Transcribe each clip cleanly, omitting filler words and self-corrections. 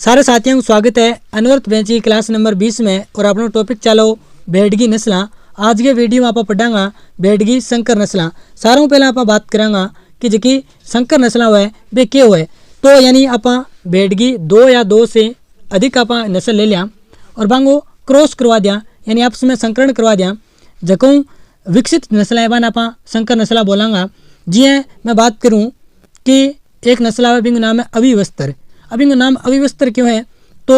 सारे साथियों को स्वागत है अनवर्थ बेंच की क्लास नंबर 20 में। और अपना टॉपिक चलो भेड़गी नस्ल। आज के वीडियो में आप पढ़ांगा भेड़गी संकर नस्ल। सारों पहले आप बात करांगा कि जी संकर नस्ल हुए वे क्या हुए। तो यानी आप भेड़गी 2 या 2 से अधिक आप नस्ल ले लिया और बांगो क्रॉस करवा दिया, यानी आपस में संकरण करवा दिया। जको विकसित नस्ल है बान आप संकर नस्ल बोलांगा। जी मैं बात करूँ कि एक नस्ल है बिंग नाम है अविवस्त्र। अभी नाम अविवस्त्र क्यों है तो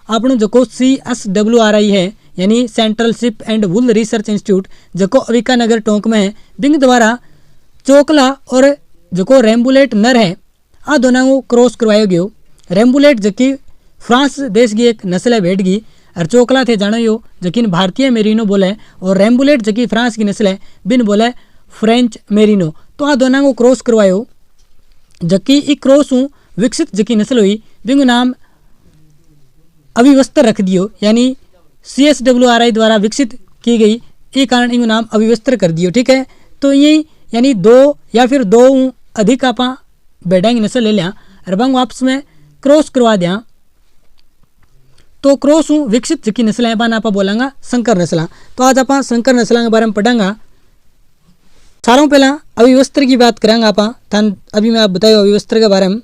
आपनो जो CSWRI है यानी central sheep and wool research institute जो अविका नगर टोंक में है, बिंग द्वारा चोकला और जो रेम्बुलेट नर है आ दोनों को क्रॉस करवाया गयो। रेम्बुलेट जबकि फ्रांस देश की एक नस्ल है भेड़गी और चोकला थे जानो यो जकिन भारतीय मेरिनो बोले और रेम्बुलेट जबकि फ्रांस की नस्ल है बिन बोले फ्रेंच मेरिनो। तो आ दोनों को क्रॉस करवायो जबकि ई क्रॉस हूँ विकसित जकी नस्ल हुई बिंगु नाम अविवस्त्र रख दियो, यानी CSWRI द्वारा विकसित की गई ये कारण इनको नाम अविवस्त्र कर दियो। ठीक है, तो यही यानी 2 या फिर 2 अधिक आप भेड़ा की नस्ल ले लिया और बंग आपस में क्रॉस करवा दिया। तो क्रॉस विकसित जकी नस्ल है बान आप बोलांगा संकर नस्ल। तो आज आप संकर नस्ल के बारे में पढ़ांगा। सारों पहला अविवस्त्र की बात करांगा आप थान अभी मैं आप बतायो अविवस्त्र के बारे में।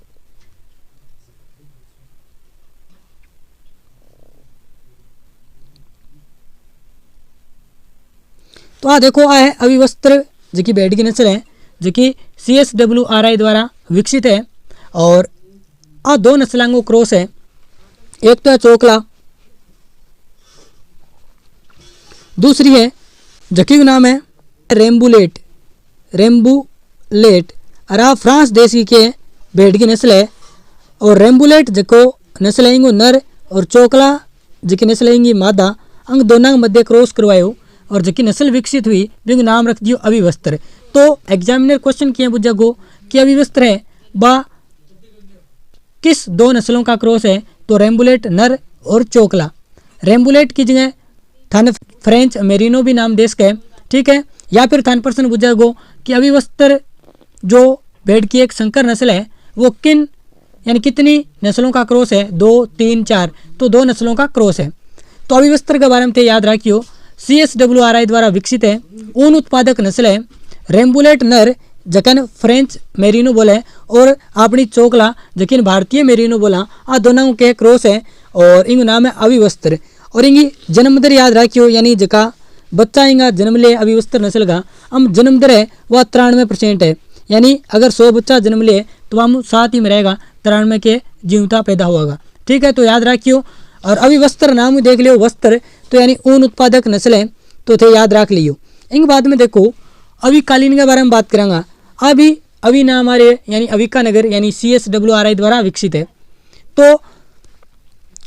तो देखो आ है अविवस्त्र जो कि भेड़ की नस्ल है जो कि CSWRI द्वारा विकसित है और आ 2 नस्लों को क्रॉस है। एक तो है चोकला, दूसरी है जकी का नाम है रेम्बुलेट। और आ फ्रांस देश की के भेड़ की नस्ल है और रेम्बुलेट जको नस्ल है नर और चोकला जकी नस्ल है मादा। अंग दोनों के मध्य क्रॉस करवायो और जबकि नस्ल विकसित हुई बिंग नाम रख दियो अविवस्त्र। तो एग्जामिनर क्वेश्चन किए बुझा गो कि अविवस्त्र है बा किस 2 नस्लों का क्रॉस है तो रेम्बुलेट नर और चोकला। रेम्बुलेट की जगह थाने फ्रेंच मेरिनो भी नाम देश का है। ठीक है, या फिर थान प्रश्न बुझा गो कि अविवस्त्र जो भेड़ की एक संकर नस्ल है वो किन यानी कितनी नस्लों का क्रॉस है 2, 3, 4, तो 2 नस्लों का क्रॉस है। तो अविवस्त्र के बारे में याद रखियो CSWRI द्वारा विकसित है ऊन उत्पादक नस्ल है रेम्बुलेट नर जकन फ्रेंच मेरिनो बोले और अपनी चोकला जकिन भारतीय मेरिनो बोला। आ दोनों के क्रॉस है और इनका नाम है अविवस्त्र। और इनकी जन्म दर याद रखियो, यानी जका बच्चा इंगा जन्म ले अविवस्त्र नस्ल का हम जन्म दर है वह 93% है। यानी अगर 100 बच्चा जन्म ले तो हम 7 ही में रहेगा, 93 के जीवता पैदा होगा। ठीक है, तो याद रखियो। और अविवस्त्र नाम देख लियो वस्त्र तो यानी ऊन उत्पादक नस्ल है तो थे याद रख लियो। इनके बाद में देखो अविकालीन के बारे में बात करांगा। अभी नाम हमारे यानी अविका नगर यानी CSWRI द्वारा विकसित है। तो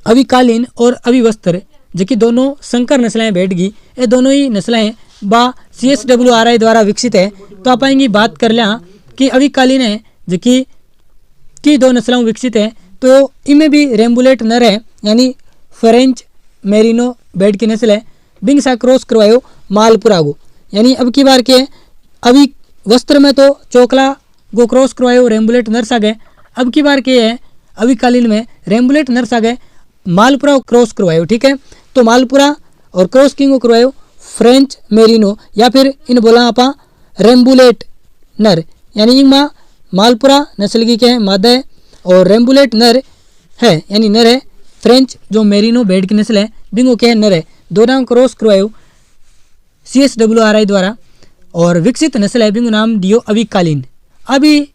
अविकालीन और अविवस्त्र जो कि दोनों संकर नस्लें भेड़गी ये दोनों ही नस्लें बा CSWRI द्वारा विकसित है। तो आप इनकी बात कर लिया कि अविकालीन है जो कि 2 नस्लों विकसित है तो इनमें भी रेम्बुलेट नर है यानी फ्रेंच मेरिनो भेड़ की नस्ल है बिंग सा क्रॉस करवायो मालपुरा गो। यानी अब की बार के अभी वस्त्र में तो चोकला गो क्रॉस करवायो रेम्बुलेट नर सा गए। अब की बार के है अविकालीन में रेम्बुलेट नर सा गए मालपुरा क्रॉस करवायो। ठीक है, तो मालपुरा और क्रॉस किंग को करवायो फ्रेंच मेरिनो या फिर इन बोला आप रेम्बुलेट नर। यानी इनमें मालपुरा नस्ल की क्या है मादा है और रेम्बुलेट नर है यानी नर है। फ्रेंच जो मेरिनो भेड़ की नस्ल है बिंगो क्या है नर है। दोनों क्रॉस करवायो CSWRI द्वारा और विकसित नस्ल है बिंगो नाम दियो अविकालीन। अभी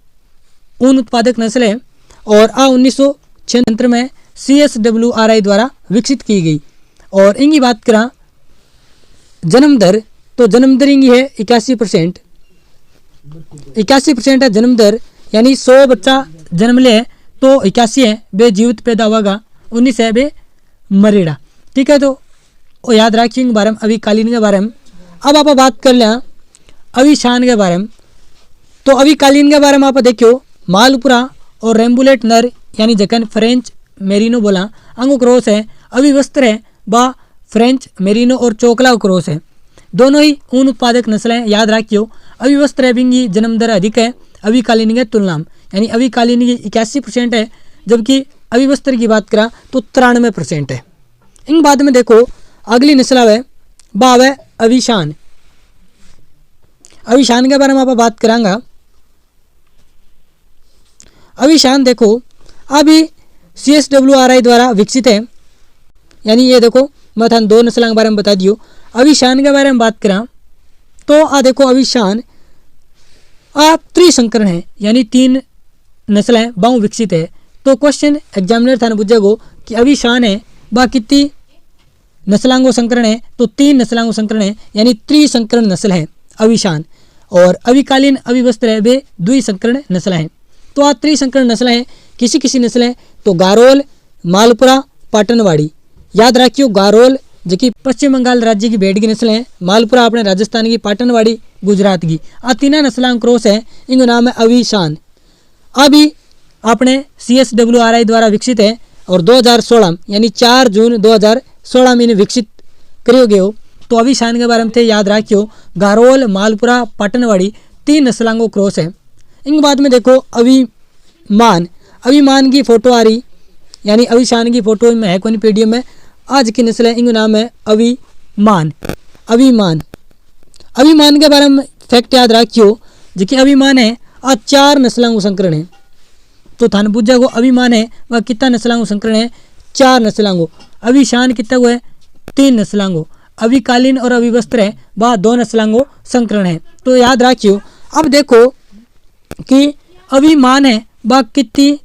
ऊन उत्पादक नस्ल है और 1976 में CSWRI द्वारा विकसित की गई। और इनकी बात करा जन्म दर तो जन्म दर इनकी है 81%। 81% है जन्म दर, यानी 100 बच्चा जन्म ले तो 81 है बे जीवित पैदा होगा, 19 है बे मरेड़ा। ठीक है, तो वो याद रखिए इनके बारे में अविकालीन के बारे में। अब आप बात कर लें अविशान के बारे में। तो अविकालीन के बारे में आप देखियो मालपुरा और रेम्बुलेट नर यानी जकन फ्रेंच मेरिनो बोला अंगो क्रॉस है। अविवस्त्र है बा फ्रेंच मेरिनो और चोकला क्रॉस है। दोनों ही ऊन उत्पादक नस्लें याद रखियो। अविवस्त्र जन्म दर अधिक है अविकालीन के तुलना में, यानी अविकालीन की 81% है जबकि अविवस्त्र की बात करा तो 93% है। इन बाद में देखो अगली नस्ल आवे बावे अविशान। अविशान के बारे में आप बात करांगा। अविशान देखो अभी CSWRI द्वारा विकसित है, यानी ये देखो मैं थान 2 नस्लों के बारे में बता दियो। अविशान के बारे में बात करा तो देखो अविशान त्रिसंकरण है, यानी 3 नस्लें बहु विकसित है। तो क्वेश्चन एग्जामिनर थाने पूछेगो कि अविशान है बा कितनी नस्लांगो संकरण है, तो 3 नस्लांगो संकरण है, यानी त्रिसंकरण नस्ल है अविशान। और अविकालीन अविवस्त्र है वे द्विसंकरण नस्ल हैं। तो आ त्रिसंकरण नस्ल हैं। किसी किसी नस्लें तो गारोल, मालपुरा, पाटनवाड़ी। याद रखियो गारोल जो कि पश्चिम बंगाल राज्य की भेड़ की नस्ल है, मालपुरा अपने राजस्थान की, पाटनवाड़ी गुजरात की। आ 3 नस्लां क्रॉस है, इनका नाम है अविशान। अभी अपने CSWRI द्वारा विकसित है और 2016 यानी 4 जून 2016 में इन्हें विकसित करियो गयो। तो अविशान के बारे में थे याद रखियो गारोल, मालपुरा, पाटनवाड़ी 3 नस्लांगो क्रॉस है। इनके बाद में देखो अभिमान। अभिमान की फोटो आ रही, यानी अविशान की फोटो में है कौन PDF में। आज की नस्ल है, इनका नाम है अभिमान। अभिमान अभिमान के बारे में फैक्ट याद रखियो जो कि अभिमान है 4 नस्लांगो संकरण है। तो थाने पूछा गो अभिमान है वह कितना नस्लांगो संकरण है, 4 नस्लांगो। अविशान कितना गो है, 3 नस्लांगो। अविकालीन और अविवस्त्र है वह 2 नस्लांगो संकरण है। तो याद रखियो। अब देखो कि अभिमान है वह कितनी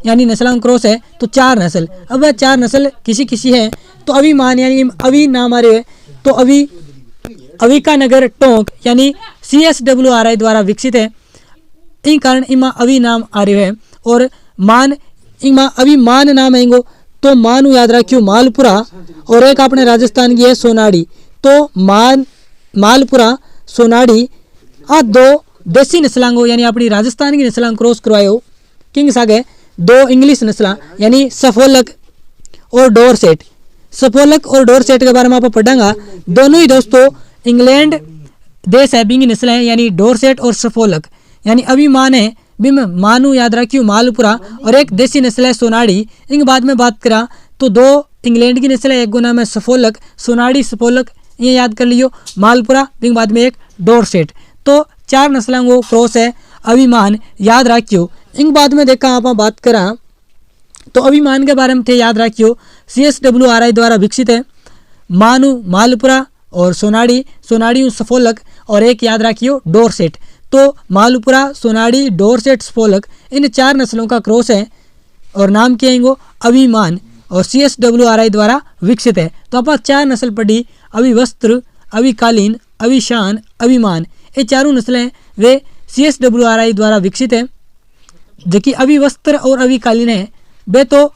यानी नस्लांग क्रॉस है, तो 4 नस्ल। अब वह 4 नस्ल किसी किसी है, तो अभिमान यानी अभी नाम आ रहे है, तो अविका नगर टोंक यानी CSWRI द्वारा विकसित है। इन कारण इमा अभी नाम आ रहे है। और मान इमा अभिमान नाम है, तो मानू याद रखियो मालपुरा। और एक अपने राजस्थान की है सोनाड़ी। तो मालपुरा सोनाड़ी आ 2 देसी नस्लांगो यानी अपनी राजस्थान की नस्लांग क्रॉस करवायो। किंग सागे 2 इंग्लिश नस्लां यानी सफोलक और डोरसेट। सफोलक और डोरसेट के बारे में आप पढ़ेंगा। दोनों ही दोस्तों इंग्लैंड देश है बिंग नस्ल है, यानी डोरसेट और सफोलक। यानी अभिमान है बिम मानू याद रखियो मालपुरा, और एक देसी नस्ल है सोनाड़ी। इनके बाद में बात करा तो 2 इंग्लैंड की नस्ल है, एक गुना में सफोलक, सोनाड़ी सफोलक ये याद कर लियो, मालपुरा बिंग बाद में एक डोरसेट। तो 4 नस्लों को क्रॉस है अभिमान, याद रखियो। इनके बाद में देखा आप बात करा तो अभिमान के बारे में थे याद रखियो CSWRI द्वारा विकसित है। मानू मालपुरा और सोनाड़ी सफोलक, और एक याद रखियो डोरसेट। तो मालपुरा, सोनाड़ी, डोरसेट, सफोलक इन 4 नस्लों का क्रॉस है और नाम क्या है इनको अभिमान, और CSWRI द्वारा विकसित है। तो आप 4 नस्ल पढ़ी, अविवस्त्र, अविकालीन, अविशान, अभिमान। ये 4 नस्लें वे CSWRI द्वारा विकसित है। जो कि अविवस्त्र और अविकालीन है वे तो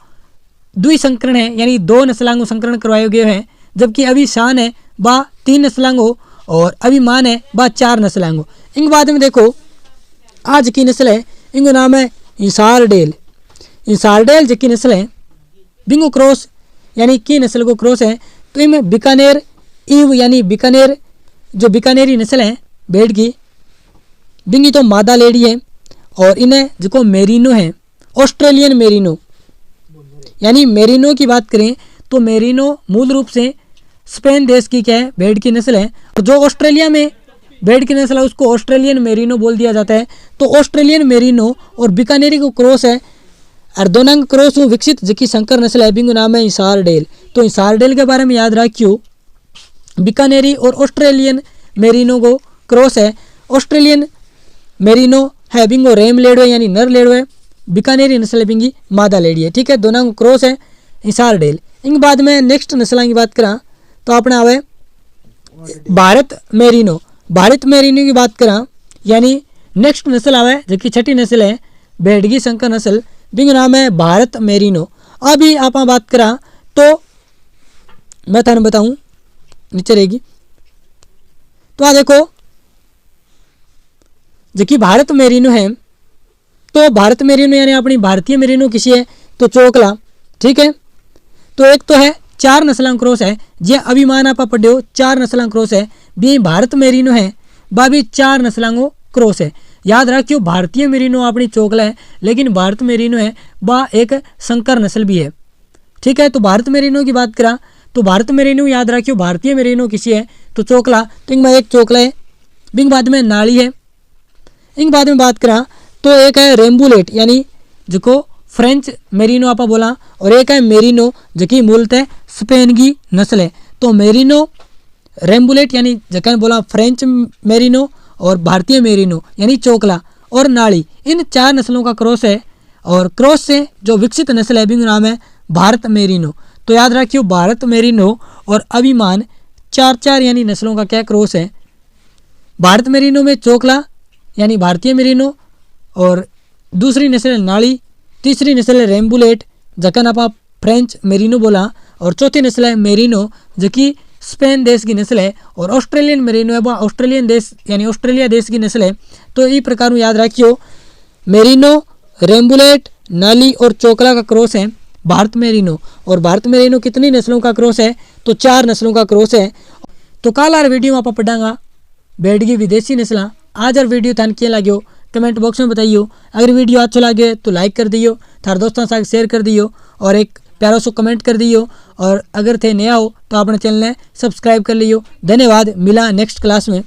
द्विसंकरण है, यानी 2 नस्लांगो संकरण करवाए गए हैं। जबकि अविशान है बा 3 नस्लांगो, और अभिमान है बा 4 नस्लांगो। इनके बाद में देखो आज की नस्ल है, इनको नाम है इंसारडेल। इंसारडेल जो की नस्ल है बिंगो क्रॉस यानी की नस्ल को क्रॉस है। तो इनमें बीकानेर ईव यानी बीकानेर जो बीकानेरी नस्ल है भेड़ की, बिंगी तो मादा लेडी है। और इन्हें जो मेरिनो है ऑस्ट्रेलियन मेरिनो, यानी मेरिनो की बात करें तो मेरिनो मूल रूप से स्पेन देश की क्या है भेड़ की नस्ल है। और जो ऑस्ट्रेलिया में भेड़ की नस्ल है उसको ऑस्ट्रेलियन मेरिनो बोल दिया जाता है। तो ऑस्ट्रेलियन मेरिनो और बीकानेरी को क्रॉस है, और दोनों क्रॉस विकसित जो कि संकर नस्ल है बिंगो नाम है इंसारडेल। तो इंसारडेल के बारे में याद रखियो बीकानेरी और ऑस्ट्रेलियन मेरिनो को क्रॉस है। ऑस्ट्रेलियन मेरिनो है बिंगो रेम लेडो यानी नर लेडो है, बीकानेरी नस्ल बिंगी मादा लेडी है। ठीक है, दोनों को क्रॉस है इंसारडेल। इनके बाद में नेक्स्ट नस्लों की बात करा तो अपने आवे भारत मेरिनो। भारत मेरिनो की बात करा यानी नेक्स्ट नस्ल आवे जो कि 6ठी नस्ल है भेड़गी संकर नस्ल, बिंग नाम है भारत मेरिनो। अभी आप बात करा तो मैं थाने बताऊं नीचे रहेगी। तो आ देखो जो कि भारत मेरिनो है, तो भारत मेरिनो यानी अपनी भारतीय मेरिनो किसी है तो चोकला। ठीक है, तो एक तो है 4 नस्लां क्रॉस है, जे अभिमान आप पढ़ो 4 नस्लां क्रॉस है। भी भारत मेरिनो है बा भी 4 नस्लां क्रॉस है। याद रखियो भारतीय मेरिनो अपनी चोकला है, लेकिन भारत मेरिनो है वह एक संकर नस्ल भी है। ठीक है, तो भारत मेरिनो की बात करा तो भारत मेरिनो याद रखियो भारतीय मेरिनो किसी है तो चोकला, तो इनमें एक चोकला है, बिंग बाद में नाली है। इंग बाद में बात करा तो एक है रेम्बुलेट यानी जो फ्रेंच मेरिनो आपा बोला, और एक है मेरिनो जो कि मूलतः स्पेन की नस्ल है। तो मेरिनो, रेम्बुलेट यानी जगह बोला फ्रेंच मेरिनो, और भारतीय मेरिनो यानी चोकला और नाली, इन 4 नस्लों का क्रॉस है। और क्रॉस से जो विकसित नस्ल है बिंग नाम है भारत मेरिनो। तो याद रखियो भारत मेरिनो और अभिमान 4 यानी नस्लों का क्या क्रॉस है। भारत मेरिनो में चोकला यानी भारतीय मेरिनो, और दूसरी नस्ल है नाली, तीसरी नस्ल है रेम्बुलेट जकन आप फ्रेंच मेरिनो बोला, और चौथी नस्ल है मेरिनो जो कि स्पेन देश की नस्ल है, और ऑस्ट्रेलियन मेरिनो है वह ऑस्ट्रेलियन देश यानी ऑस्ट्रेलिया देश की नस्ल है। तो इस प्रकार याद रखियो मेरिनो, रेम्बुलेट, नाली और चोकला का क्रॉस है भारत मेरिनो। और भारत मेरिनो कितनी नस्लों का क्रॉस है तो 4 नस्लों का क्रॉस है। तो कल यार वीडियो में आप पढ़ांगा भेड़ की विदेशी नस्ल। आज यार वीडियो थान क्या लगे कमेंट बॉक्स में बताइयो। अगर वीडियो अच्छा लगे तो लाइक कर दियो, थार दोस्तों के साथ शेयर कर दियो, और एक प्यारा सो कमेंट कर दियो। और अगर थे नया हो तो अपने चैनल ने सब्सक्राइब कर लियो। धन्यवाद, मिला नेक्स्ट क्लास में।